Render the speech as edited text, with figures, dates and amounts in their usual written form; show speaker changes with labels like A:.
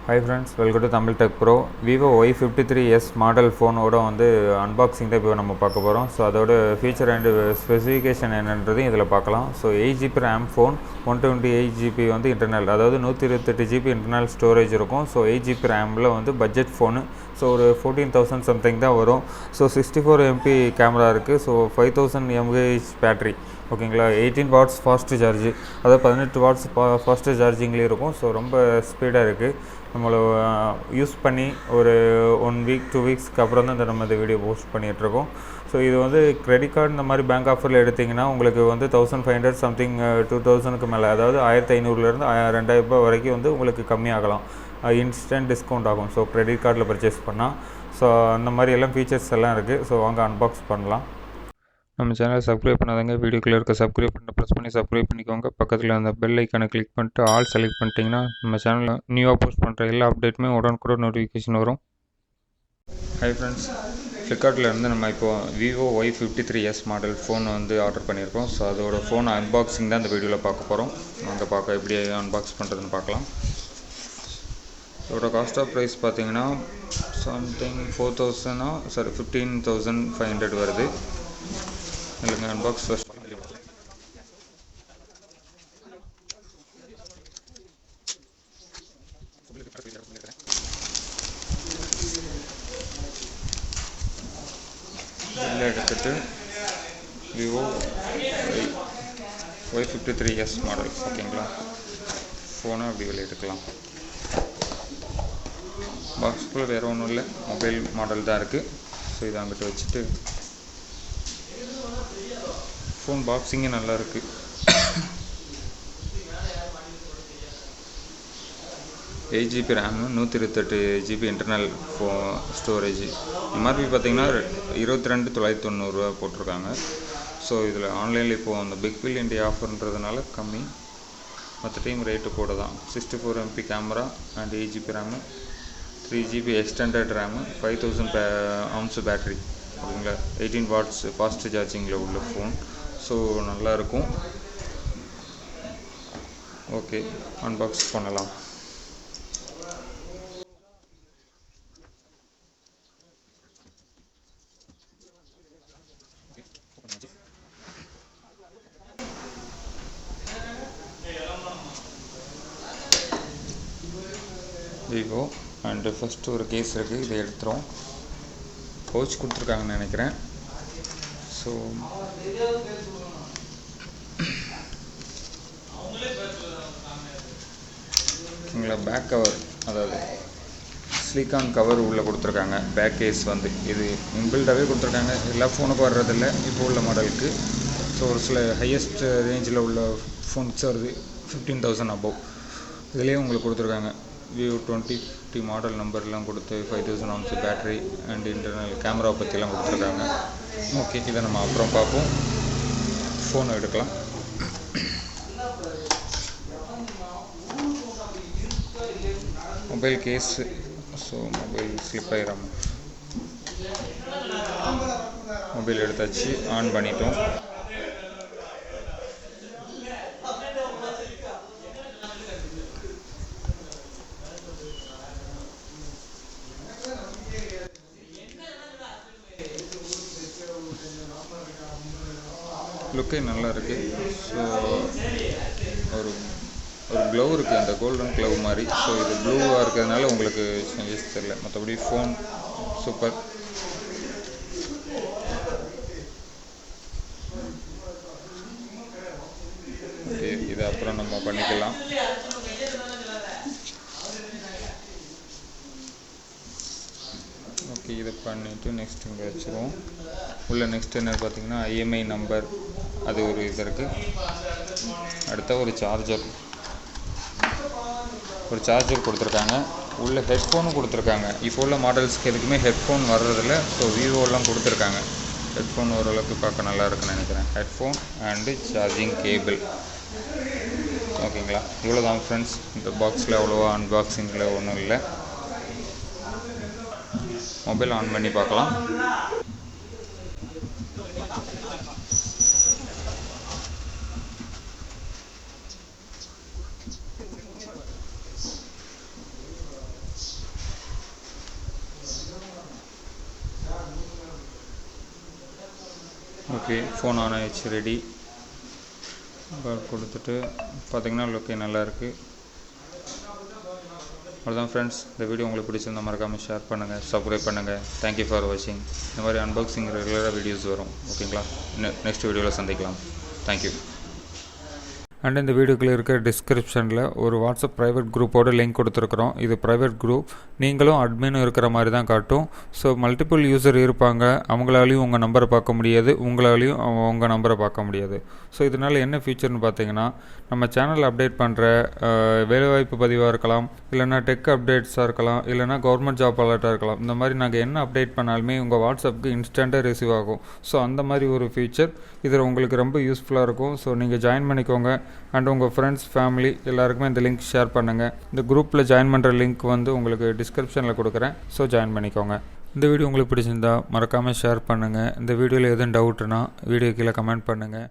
A: Hi friends, welcome to Tamil Techpro. Vivo Y53s model phone ஓட வந்து unboxing தான் இப்போ நம்ம பார்க்க போகிறோம். ஸோ அதோட ஃபீச்சர் அண்ட் ஸ்பெசிஃபிகேஷன் என்னன்றதையும் இதில் பார்க்கலாம். So 8GB RAM phone, 128GB வந்து இன்டர்னல், அதாவது 128GB இன்டர்னல் ஸ்டோரேஜ் இருக்கும். ஸோ 8GB ரேமில் வந்து பட்ஜெட் ஃபோனு. ஸோ ஒரு 14,000 சம்திங் தான் வரும். ஸோ 64MP கேமரா இருக்குது. ஸோ 5000 mAh பேட்ரி, ஓகேங்களா. 18 வாட்ஸ் ஃபாஸ்ட்டு சார்ஜு, அதாவது 18 வாட்ஸ் ஃபாஸ்ட்டு சார்ஜிங்லேயும் இருக்கும். ஸோ ரொம்ப ஸ்பீடாக இருக்குது. நம்மளை யூஸ் பண்ணி ஒரு 1 வீக் 2 வீக்ஸ்க்கு அப்புறம் தான் நம்ம இந்த வீடியோ போஸ்ட் பண்ணிகிட்ருக்கோம். ஸோ இது வந்து கிரெடிட் கார்டு இந்த மாதிரி பேங்க் ஆஃபரில் எடுத்திங்கன்னா உங்களுக்கு வந்து 1500 சம்திங் 2000க்கு மேலே, அதாவது 1500லேருந்து 2000 வரைக்கும் வந்து உங்களுக்கு கம்மியாகலாம், இன்ஸ்டன்ட் டிஸ்கவுண்ட் ஆகும். ஸோ கிரெடிட் கார்டில் பர்ச்சேஸ் பண்ணால். ஸோ அந்த மாதிரி எல்லாம் ஃபீச்சர்ஸ் எல்லாம் இருக்குது. ஸோ வாங்க அன்பாக்ஸ் பண்ணலாம். நம்ம சேனலை சப்ஸ்கிரைப் பண்ணாதங்க, வீடியோக்குள்ளே இருக்க சப்ஸ்கிரைப் பண்ண ப்ரெஸ் பண்ணி சப்ஸ்கிரைப் பண்ணிக்கோங்க. பக்கத்தில் அந்த பெல் ஐக்கானை கிளிக் பண்ணிட்டு ஆல் செலக்ட் பண்ணிட்டீங்கன்னா நம்ம சேனலில் நியூவாக போஸ்ட் பண்ணுற எல்லா அப்டேட்டுமே உடனுக்குடன் நோட்டிஃபிகேஷன் வரும். ஹை ஃப்ரெண்ட்ஸ், ஃப்ளிப்கார்ட்டில் இருந்து நம்ம இப்போது Vivo Y53s மாடல் ஃபோன் வந்து ஆர்டர் பண்ணியிருக்கோம். ஸோ அதோட ஃபோன் அன்பாக்சிங் தான் இந்த வீடியோவில் பார்க்க போகிறோம். அங்கே பார்க்க எப்படி அன்பாக்ஸ் பண்ணுறதுன்னு பார்க்கலாம். இதோட காஸ்ட் ஆஃப் ப்ரைஸ் பார்த்தீங்கன்னா சம்திங் 15,500 வருது. இல்லைங்க, அன்பாக்ஸ் ஃபர்ஸ்ட் வெளில எடுத்துட்டு Vivo Y53s மாடல், ஓகேங்களா. ஃபோனை அப்படி வெளியே எடுக்கலாம். பாக்ஸ்குள்ளே வேறு ஒன்றும் இல்லை, மொபைல் மாடல் தான் இருக்குது. ஸோ இதை அங்கிட்ட வச்சுட்டு, ஃபோன் பாக்ஸிங்கே நல்லா இருக்குது. 8GB RAM, 128GB internal storage. MRP பார்த்திங்கன்னா 22,990 போட்டிருக்காங்க. ஸோ இதில் ஆன்லைனில் இப்போது அந்த பிக் பில் இண்டியா ஆஃபர்ன்றதுனால கம்மி, மற்ற டைம் ரேட்டு கூட தான். 64MP camera and 8GB RAM, 3GB extended RAM, 5000 mAh battery, ஓகேங்களா. 18 வாட்ஸ் ஃபாஸ்ட் சார்ஜிங்கில் உள்ள ஃபோன். ஸோ நல்லாயிருக்கும். ஓகே, அன்பாக்ஸ் பண்ணலாம். விவோ அண்டு ஃபஸ்ட்டு ஒரு கேஸ் இருக்குது, இதை எடுத்துகிறோம். பவுச் கொடுத்துருக்காங்கன்னு நினைக்கிறேன். ஸோ ஓகேங்களா, பேக் கவர், அதாவது சிலிக்கான் கவர் உள்ளே கொடுத்துருக்காங்க. பேக் கேஸ் வந்து இது இன்பில்டாகவே கொடுத்துருக்காங்க. எல்லா ஃபோனுக்கும் வர்றதில்லை இப்போ உள்ள மாடலுக்கு. ஸோ ஒரு சில ஹையஸ்ட் ரேஞ்சில் உள்ள ஃபோன்ஸ் வருது 15,000 அபவ். இதுலேயே உங்களுக்கு கொடுத்துருக்காங்க Vivo 2050 மாடல் நம்பர்லாம் கொடுத்து 5000 mAh battery and internal camera பற்றிலாம் கொடுத்துருக்காங்க. ஓகே, இதை நம்ம அப்புறம் பார்ப்போம். ஃபோன் எடுக்கலாம். Mobile case, so mobile slip ஆகிடாமல் மொபைல் எடுத்தாச்சு, ஆன் பண்ணிட்டோம். லுக்கே நல்லா இருக்குது. ஸோ ஒரு க்ளவ் இருக்குது, அந்த கோல்டன் க்ளவ் மாதிரி. ஸோ இது ப்ளூவாக இருக்கிறதுனால உங்களுக்கு சேஞ்சஸ் தெரியல, மற்றபடி ஃபோன் சூப்பர். ஓகே, இதை அப்புறம் நம்ம பண்ணிக்கலாம். ஓகே, இதை பண்ணிவிட்டு நெக்ஸ்ட் இங்கே வச்சுருவோம். உள்ள நெக்ஸ்ட் என்ன பார்த்திங்கன்னா IMI நம்பர், அது ஒரு இது இருக்குது. அடுத்த ஒரு சார்ஜர் கொடுத்துருக்காங்க. உள்ள ஹெட்ஃபோனும் கொடுத்துருக்காங்க. இப்போ உள்ள மாடல்ஸ்க்கு எதுக்குமே ஹெட்ஃபோன் வர்றதில்ல. ஸோ விவோலாம் கொடுத்துருக்காங்க. ஹெட்ஃபோன் ஓரளவுக்கு பார்க்க நல்லா இருக்குன்னு நினைக்கிறேன். ஹெட்ஃபோன் அண்டு சார்ஜிங் கேபிள், ஓகேங்களா. இவ்வளோ தான் ஃப்ரெண்ட்ஸ். இந்த பாக்ஸில் அவ்வளோவா அன்பாக்சிங்கில் ஒன்றும் இல்லை. மொபைல் ஆன் பண்ணி பார்க்கலாம். ஓகே, ஃபோன் ஆன் ஆகிடுச்சு, ரெடி. கொடுத்துட்டு பார்த்திங்கன்னா லுக்கே நல்லாயிருக்கு. அவ்வளோதான் ஃப்ரெண்ட்ஸ், இந்த வீடியோ உங்களுக்கு பிடிச்சிருந்தா மறக்காமல் ஷேர் பண்ணுங்கள், சப்ஸ்கிரைப் பண்ணுங்கள். தேங்க்யூ ஃபார் வாட்சிங். இந்த மாதிரி அன்பாக்சிங் ரெகுலராக வீடியோஸ் வரும். ஓகேங்களா, நெக்ஸ்ட் வீடியோவில் சந்திக்கலாம். தேங்க்யூ. அண்ட் இந்த வீடியோக்குள்ளே இருக்க டிஸ்கிரிப்ஷனில் ஒரு வாட்ஸ்அப் ப்ரைவேட் குரூப்போட லிங்க் கொடுத்துருக்குறோம். இது ப்ரைவேட் குரூப், நீங்களும் அட்மினும் இருக்கிற மாதிரி தான் காட்டும். ஸோ மல்டிபிள் யூசர் இருப்பாங்க, அவங்களாலையும் உங்கள் நம்பரை பார்க்க முடியாது, உங்களாலையும் உங்கள் நம்பரை பார்க்க முடியாது. ஸோ இதனால் என்ன ஃபியூச்சர்னு பார்த்தீங்கன்னா, நம்ம சேனல் அப்டேட் பண்ணுற வேலைவாய்ப்பு பதிவாக இருக்கலாம், இல்லைனா டெக் அப்டேட்ஸாக இருக்கலாம், இல்லைனா கவர்மெண்ட் ஜாப் அலர்ட்டாக இருக்கலாம். இந்த மாதிரி நாங்கள் என்ன அப்டேட் பண்ணாலுமே உங்கள் வாட்ஸ்அப்புக்கு இன்ஸ்டண்ட்டாக ரிசீவ் ஆகும். ஸோ அந்த மாதிரி ஒரு ஃபீச்சர் இதில் உங்களுக்கு ரொம்ப யூஸ்ஃபுல்லாக இருக்கும். ஸோ நீங்கள் ஜாயின் பண்ணிக்கோங்க. அண்ட் உங்கள் ஃப்ரெண்ட்ஸ், ஃபேமிலி எல்லாருக்குமே இந்த லிங்க் ஷேர் பண்ணுங்கள். இந்த குரூப்பில் ஜாயின் பண்ணுற லிங்க் வந்து உங்களுக்கு டிஸ்கிரிப்ஷனில் கொடுக்குறேன். ஸோ ஜாயின் பண்ணிக்கோங்க. இந்த வீடியோ உங்களுக்கு பிடிச்சிருந்தா மறக்காமல் ஷேர் பண்ணுங்கள். இந்த வீடியோவில் எதுவும் டவுட்னா வீடியோ கீழே கமெண்ட் பண்ணுங்கள்.